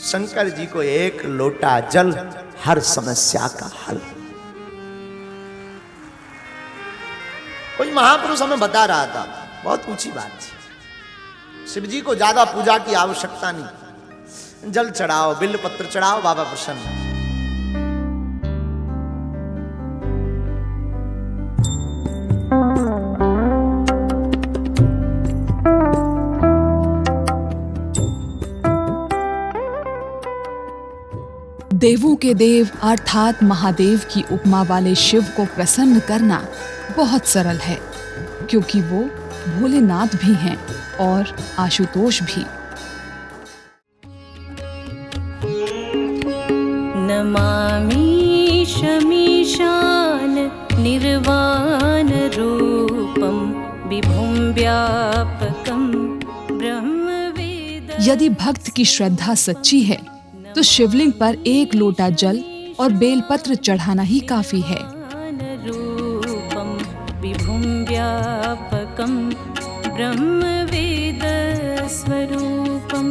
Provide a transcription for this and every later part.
शंकर जी को एक लोटा जल हर समस्या का हल। कोई महापुरुष हमें बता रहा था, बहुत ऊंची बात थी। शिव जी को ज्यादा पूजा की आवश्यकता नहीं, जल चढ़ाओ, बिल्व पत्र चढ़ाओ, बाबा प्रसन्न। देवों के देव अर्थात महादेव की उपमा वाले शिव को प्रसन्न करना बहुत सरल है, क्योंकि वो भोलेनाथ भी हैं और आशुतोष भी। नमामि शमीशान निर्वाण रूपम विभुं व्यापकं ब्रह्मवेद। यदि भक्त की श्रद्धा सच्ची है तो शिवलिंग पर एक लोटा जल और बेलपत्र चढ़ाना ही काफी है। रूपम विभुं व्यापकं ब्रह्मवेद स्वरूपम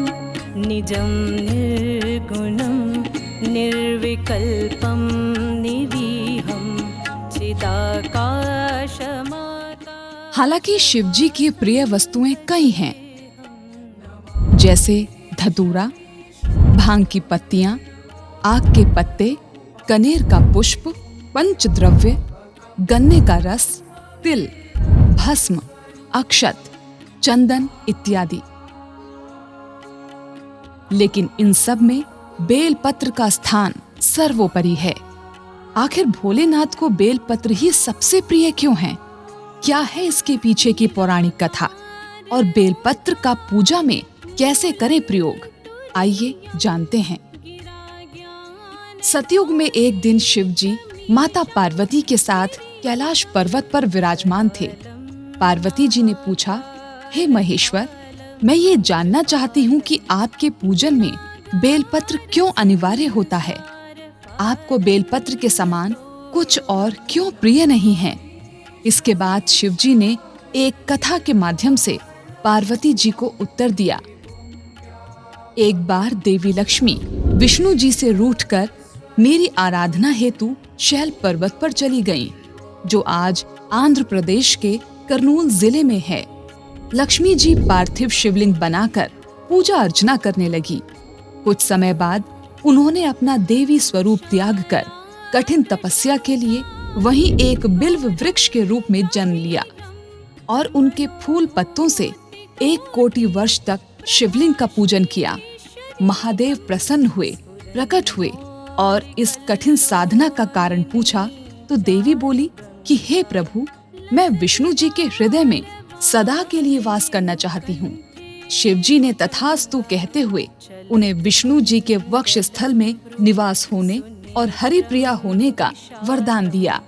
निजं निर्गुणं निर्विकल्पं निरीहं चिदाकाशमाका। हालांकि शिवजी की प्रिय वस्तुएं कई हैं, जैसे धतूरा, भांग की पत्तियां, आक के पत्ते, कनेर का पुष्प, पंचद्रव्य, गन्ने का रस, तिल, भस्म, अक्षत, चंदन इत्यादि। लेकिन इन सब में बेलपत्र का स्थान सर्वोपरि है। आखिर भोलेनाथ को बेलपत्र ही सबसे प्रिय क्यों है? क्या है इसके पीछे की पौराणिक कथा? और बेलपत्र का पूजा में कैसे करें प्रयोग? आइए जानते हैं। सतयुग में एक दिन शिव जी माता पार्वती के साथ कैलाश पर्वत पर विराजमान थे। पार्वती जी ने पूछा, हे महेश्वर, मैं ये जानना चाहती हूँ कि आपके पूजन में बेलपत्र क्यों अनिवार्य होता है? आपको बेलपत्र के समान कुछ और क्यों प्रिय नहीं है? इसके बाद शिव जी ने एक कथा के माध्यम से पार्वती जी को उत्तर दिया। एक बार देवी लक्ष्मी विष्णु जी से रूठकर मेरी आराधना हेतु शैल पर्वत पर चली गईं, जो आज आंध्र प्रदेश के कर्नूल जिले में है। लक्ष्मी जी पार्थिव शिवलिंग बनाकर पूजा अर्चना करने लगी। कुछ समय बाद उन्होंने अपना देवी स्वरूप त्याग कर कठिन तपस्या के लिए वहीं एक बिल्व वृक्ष के रूप में जन्म लिया और उनके फूल पत्तों से 1 कोटि वर्ष तक शिवलिंग का पूजन किया। महादेव प्रसन्न हुए, प्रकट हुए और इस कठिन साधना का कारण पूछा तो देवी बोली कि हे प्रभु, मैं विष्णु जी के हृदय में सदा के लिए वास करना चाहती हूँ। शिव जी ने तथास्तु कहते हुए उन्हें विष्णु जी के वक्ष स्थल में निवास होने और हरिप्रिया होने का वरदान दिया।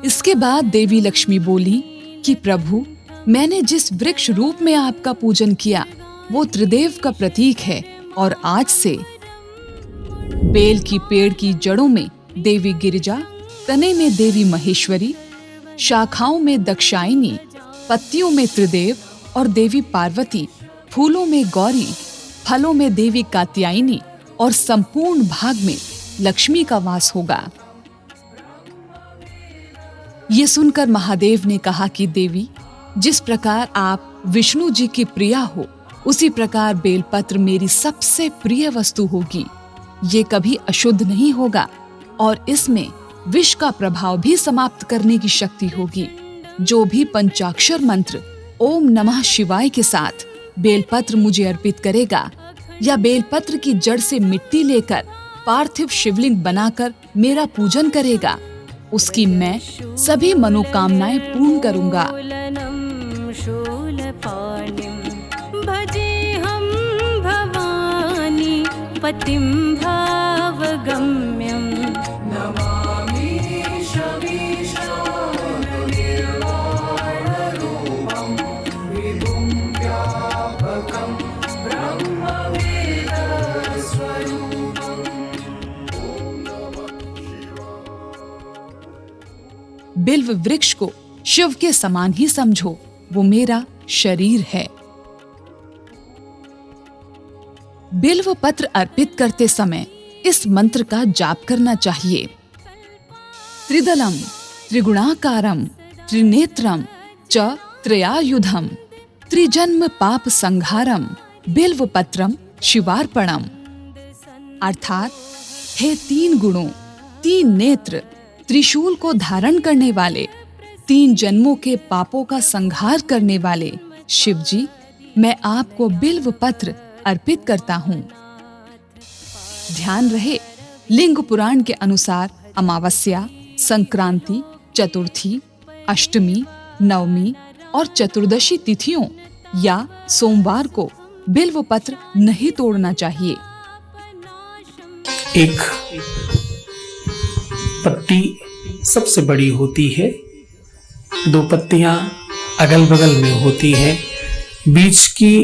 इसके बाद देवी लक्ष्मी बोली कि प्रभु, मैंने जिस वृक्ष रूप में आपका पूजन किया वो त्रिदेव का प्रतीक है और आज से बेल की पेड़ की जड़ों में देवी गिरिजा, तने में देवी महेश्वरी, शाखाओं में दक्षायनी, पत्तियों में त्रिदेव और देवी पार्वती, फूलों में गौरी, फलों में देवी कात्यायनी और संपूर्ण भाग में लक्ष्मी का वास होगा। ये सुनकर महादेव ने कहा कि देवी, जिस प्रकार आप विष्णु जी की प्रिया हो, उसी प्रकार बेलपत्र मेरी सबसे प्रिय वस्तु होगी। ये कभी अशुद्ध नहीं होगा और इसमें विष का प्रभाव भी समाप्त करने की शक्ति होगी। जो भी पंचाक्षर मंत्र ओम नमः शिवाय के साथ बेलपत्र मुझे अर्पित करेगा या बेलपत्र की जड़ से मिट्टी लेकर पार्थिव शिवलिंग बनाकर मेरा पूजन करेगा, उसकी मैं सभी मनोकामनाएं पूर्ण करूंगा। भजेऽहं भवानी पतिं भावगम्यं नमामि शमीशान निर्वाणरूपं विभुं व्यापकं ब्रह्मवेदस्वरूपम्। बिल्व वृक्ष को शिव के समान ही समझो, वो मेरा शरीर है। बिल्व पत्र अर्पित करते समय इस मंत्र का जाप करना चाहिए। त्रिदलम त्रिगुणाकारम त्रिनेत्रम च त्रयायुधम त्रिजन्म पाप संहारम बिल्व पत्रम शिवार्पणम। अर्थात हे 3 गुणों, 3 नेत्र, त्रिशूल को धारण करने वाले, 3 जन्मों के पापों का संहार करने वाले शिव जी, मैं आपको बिल्व पत्र अर्पित करता हूँ। ध्यान रहे, लिंग पुराण के अनुसार अमावस्या, संक्रांति, चतुर्थी, अष्टमी, नवमी और चतुर्दशी तिथियों या सोमवार को बिल्व पत्र नहीं तोड़ना चाहिए। एक पत्ती सबसे बड़ी होती है, 2 पत्तियां अगल बगल में होती है, बीच की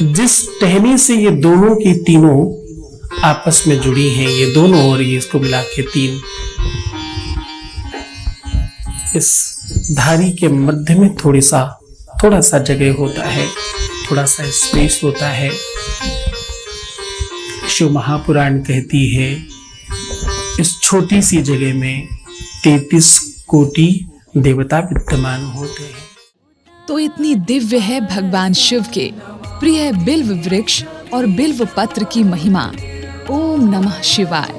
जिस टहनी से ये दोनों की तीनों आपस में जुड़ी हैं, ये दोनों और ये इसको मिला के 3, इस धारी के मध्य में थोड़ा सा जगह होता है, थोड़ा सा स्पेस होता है। शिव महापुराण कहती है इस छोटी सी जगह में 33 कोटि देवता विद्यमान होते हैं। तो इतनी दिव्य है भगवान शिव के प्रिय बिल्व वृक्ष और बिल्व पत्र की महिमा। ओम नमः शिवाय।